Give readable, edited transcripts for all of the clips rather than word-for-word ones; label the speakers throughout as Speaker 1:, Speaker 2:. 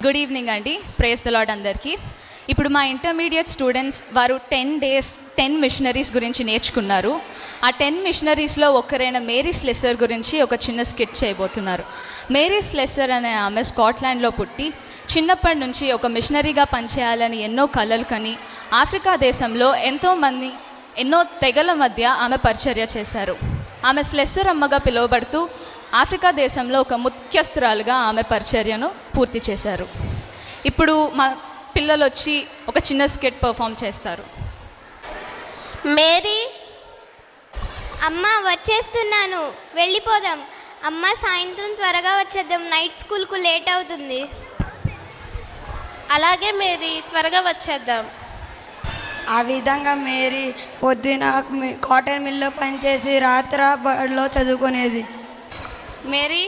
Speaker 1: Good evening అండి. Praise the lord అందరికీ. ఇప్పుడు మా ఇంటర్మీడియట్ స్టూడెంట్స్ వారు 10 డేస్ 10 మిషనరీస్ గురించి నేర్చుకున్నారు. ఆ 10 మిషనరీస్లో ఒకరైన మేరీ స్లెస్సర్ గురించి ఒక చిన్న స్కిట్ చేయబోతున్నారు. మేరీ స్లెస్సర్ అనే ఆమె స్కాట్లాండ్లో పుట్టి చిన్నప్పటి నుంచి ఒక మిషనరీగా పనిచేయాలని ఎన్నో కలలు కని ఆఫ్రికా దేశంలో ఎన్నో తెగల మధ్య ఆమె పరిచర్య చేశారు. ఆమె స్లెస్సర్ అమ్మగా పిలువబడుతూ ఆఫ్రికా దేశంలో ఒక ముఖ్యస్తురాలుగా ఆమె పరిచర్యను పూర్తి చేశారు. ఇప్పుడు మా పిల్లలు వచ్చి ఒక చిన్న స్కిట్ పర్ఫామ్ చేస్తారు.
Speaker 2: మేరీ, అమ్మ వచ్చేస్తున్నాను, వెళ్ళిపోదాం. అమ్మ సాయంత్రం త్వరగా వచ్చేద్దాం, నైట్ స్కూల్కు లేట్ అవుతుంది.
Speaker 3: అలాగే మేరీ, త్వరగా వచ్చేద్దాం.
Speaker 4: ఆ విధంగా మేరీ పొద్దున కాటన్ మిల్లో పనిచేసి రాత్రి బడిలో చదువుకునేది.
Speaker 5: మేరీ,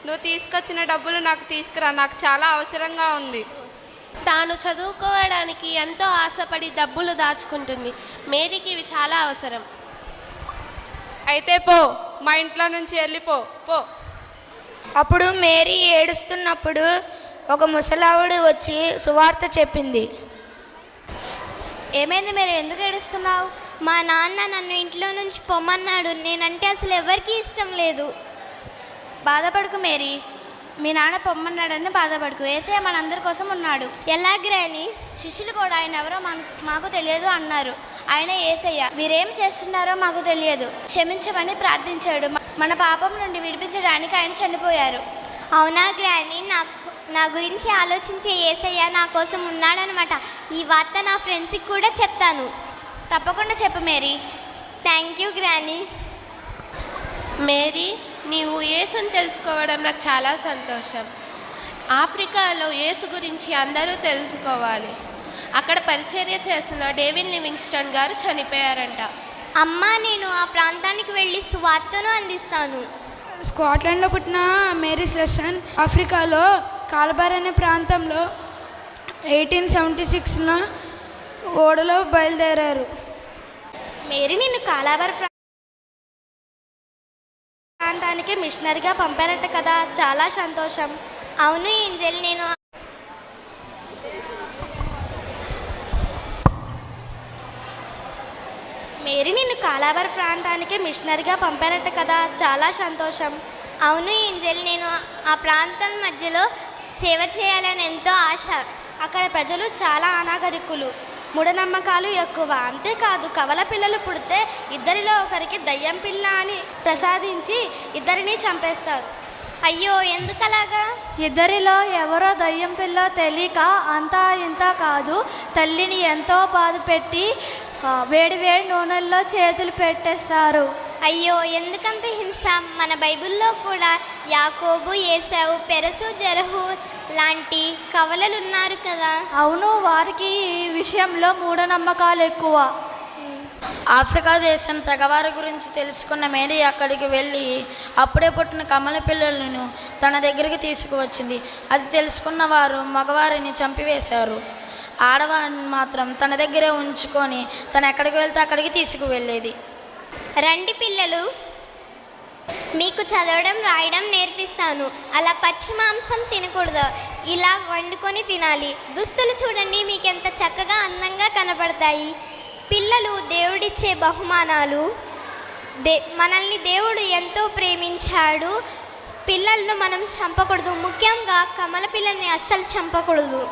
Speaker 5: నువ్వు తీసుకొచ్చిన డబ్బులు నాకు తీసుకురా, నాకు చాలా అవసరంగా ఉంది.
Speaker 3: తాను చదువుకోవడానికి ఎంతో ఆశపడి డబ్బులు దాచుకుంటుంది. మేరీకి ఇవి చాలా అవసరం.
Speaker 5: అయితే పో, మా ఇంట్లో నుంచి వెళ్ళిపో పో.
Speaker 4: అప్పుడు మేరీ ఏడుస్తున్నప్పుడు ఒక ముసలావిడ వచ్చి సువార్త చెప్పింది.
Speaker 2: ఏమైంది మేరీ, ఎందుకు ఏడుస్తున్నావు? మా నాన్న నన్ను ఇంట్లో నుంచి పొమ్మన్నాడు. నేనంటే అసలు ఎవరికీ ఇష్టం లేదు.
Speaker 6: బాధపడుకు మేరీ, మీ నాన్న పొమ్మన్నాడని బాధపడుకు. యేసయ్య మనందరి కోసం ఉన్నాడు.
Speaker 2: ఎలాగని?
Speaker 6: శిష్యులు కూడా ఆయన ఎవరో మాకు తెలియదు అన్నారు. ఆయన యేసయ్య. మీరేం చేస్తున్నారో మాకు తెలియదు, క్షమించమని ప్రార్థించాడు. మన పాపం నుండి విడిపించడానికి ఆయన చనిపోయారు.
Speaker 2: అవునా గ్రాని, నా గురించి ఆలోచించే యేసయ్య నా కోసం ఉన్నాడనమాట. ఈ వార్త నా ఫ్రెండ్స్కి కూడా చెప్తాను.
Speaker 6: తప్పకుండా చెప్పు Mary.
Speaker 2: Thank you granny.
Speaker 3: Mary, నీవు యేసుని తెలుసుకోవడం నాకు చాలా సంతోషం. ఆఫ్రికాలో యేసు గురించి అందరూ తెలుసుకోవాలి. అక్కడ పరిచర్య చేస్తున్న డేవిడ్ లివింగ్స్టన్ గారు చనిపోయారంట.
Speaker 2: అమ్మా, నేను ఆ ప్రాంతానికి వెళ్ళి సువార్తను అందిస్తాను.
Speaker 4: స్కాట్లాండ్లో పుట్టిన మేరీ స్లెస్సన్ ఆఫ్రికాలో కాల్బార్ అనే ప్రాంతంలో 1876 ఓడలో బయలుదేరారు.
Speaker 6: మేరీ, నిన్ను కాలాబార్ ప్రాంతానికి మిషనరీగా పంపారట కదా, చాలా సంతోషం.
Speaker 2: అవును ఏంజెల్, నేను
Speaker 6: మేరీ, నిన్ను కాలాబార్ ప్రాంతానికి మిషనరీగా పంపారట కదా, చాలా సంతోషం.
Speaker 2: అవును ఏంజెల్, నేను ఆ ప్రాంతం మధ్యలో సేవ చేయాలని ఎంతో ఆశ.
Speaker 6: అక్కడ ప్రజలు చాలా అనాగరికులు, మూఢనమ్మకాలు ఎక్కువ. అంతేకాదు, కవల పిల్లలు పుడితే ఇద్దరిలో ఒకరికి దయ్యం పిల్ల అని ప్రసాదించి ఇద్దరిని చంపేస్తారు.
Speaker 2: అయ్యో, ఎందుకలాగా?
Speaker 7: ఇద్దరిలో ఎవరో దయ్యం పిల్ల తెలియక అంతా ఇంత కాదు, తల్లిని ఎంతో బాధ పెట్టి వేడి నూనెల్లో చేతులు పెట్టేస్తారు.
Speaker 2: అయ్యో, ఎందుకంత హింస? మన బైబిల్లో కూడా యాకోబు, ఏసావు, పెరసు, జరహు లాంటి కవలలు ఉన్నారు కదా.
Speaker 7: అవును, వారికి ఈ విషయంలో మూఢనమ్మకాలు ఎక్కువ.
Speaker 4: ఆఫ్రికా దేశం తెగవారి గురించి తెలుసుకున్న మేరీ అక్కడికి వెళ్ళి అప్పుడే పుట్టిన కమల పిల్లలను తన దగ్గరికి తీసుకువచ్చింది. అది తెలుసుకున్న వారు మగవారిని చంపివేశారు. ఆడవారిని మాత్రం తన దగ్గరే ఉంచుకొని తను ఎక్కడికి వెళ్తే అక్కడికి తీసుకువెళ్ళేది.
Speaker 2: రండి పిల్లలు, మీకు చదవడం రాయడం నేర్పిస్తాను. అలా పచ్చి మాంసం తినకూడదు, ఇలా వండుకొని తినాలి. దుస్తులు చూడండి, మీకెంత చక్కగా అందంగా కనపడతాయి. పిల్లలు దేవుడిచ్చే బహుమానాలు. మనల్ని దేవుడు ఎంతో ప్రేమించాడు. పిల్లలను మనం చంపకూడదు, ముఖ్యంగా కమల పిల్లల్ని అస్సలు చంపకూడదు.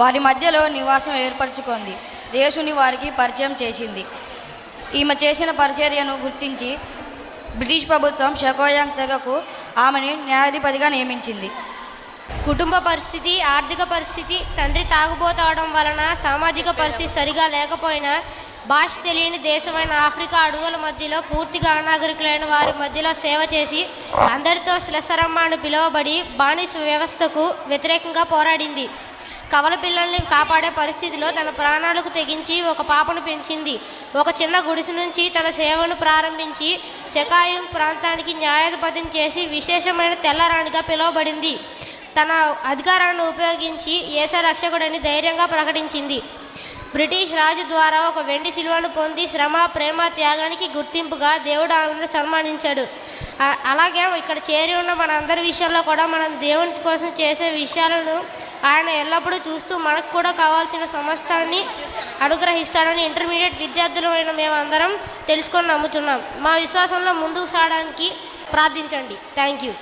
Speaker 8: వారి మధ్యలో నివాసం ఏర్పరచుకుంది. దేవుని వారికి పరిచయం చేసింది. ఈమె చేసిన పరిచర్యను గుర్తించి బ్రిటిష్ ప్రభుత్వం షకోయాంగ్ తెగకు ఆమెని న్యాయాధిపతిగా నియమించింది.
Speaker 9: కుటుంబ పరిస్థితి, ఆర్థిక పరిస్థితి, తండ్రి తాగుబోతవడం వలన సామాజిక పరిస్థితి సరిగా లేకపోయినా భాష తెలియని దేశమైన ఆఫ్రికా అడవుల మధ్యలో పూర్తిగా అనాగరికులైన వారి మధ్యలో సేవ చేసి అందరితో స్లెస్సరమ్మ అని పిలువబడి బానిస వ్యవస్థకు వ్యతిరేకంగా పోరాడింది. కవల పిల్లల్ని కాపాడే పరిస్థితిలో తన ప్రాణాలకు తెగించి ఒక పాపను పెంచింది. ఒక చిన్న గుడిసె నుంచి తన సేవను ప్రారంభించి షకాయం ప్రాంతానికి న్యాయాధిపత్యం చేసి విశేషమైన తెల్లరాణిగా పిలువబడింది. తన అధికారాన్ని ఉపయోగించి యేసు రక్షకుడని ధైర్యంగా ప్రకటించింది. బ్రిటిష్ రాజు ద్వారా ఒక వెండి శిలువను పొంది శ్రమ, ప్రేమ, త్యాగానికి గుర్తింపుగా దేవుడు ఆమెను సన్మానించాడు. అలాగే ఇక్కడ చేరి ఉన్న మన అందరి విషయంలో కూడా మనం దేవుని కోసం చేసే విషయాలను ఆయన ఎల్లప్పుడూ చూస్తూ మనకు కూడా కావాల్సిన సమస్తాన్ని అనుగ్రహిస్తాడని ఇంటర్మీడియట్ విద్యార్థులమైన మేమందరం తెలుసుకొని నమ్ముతున్నాం. మా విశ్వాసంలో ముందుకు సాగడానికి ప్రార్థించండి. Thank you.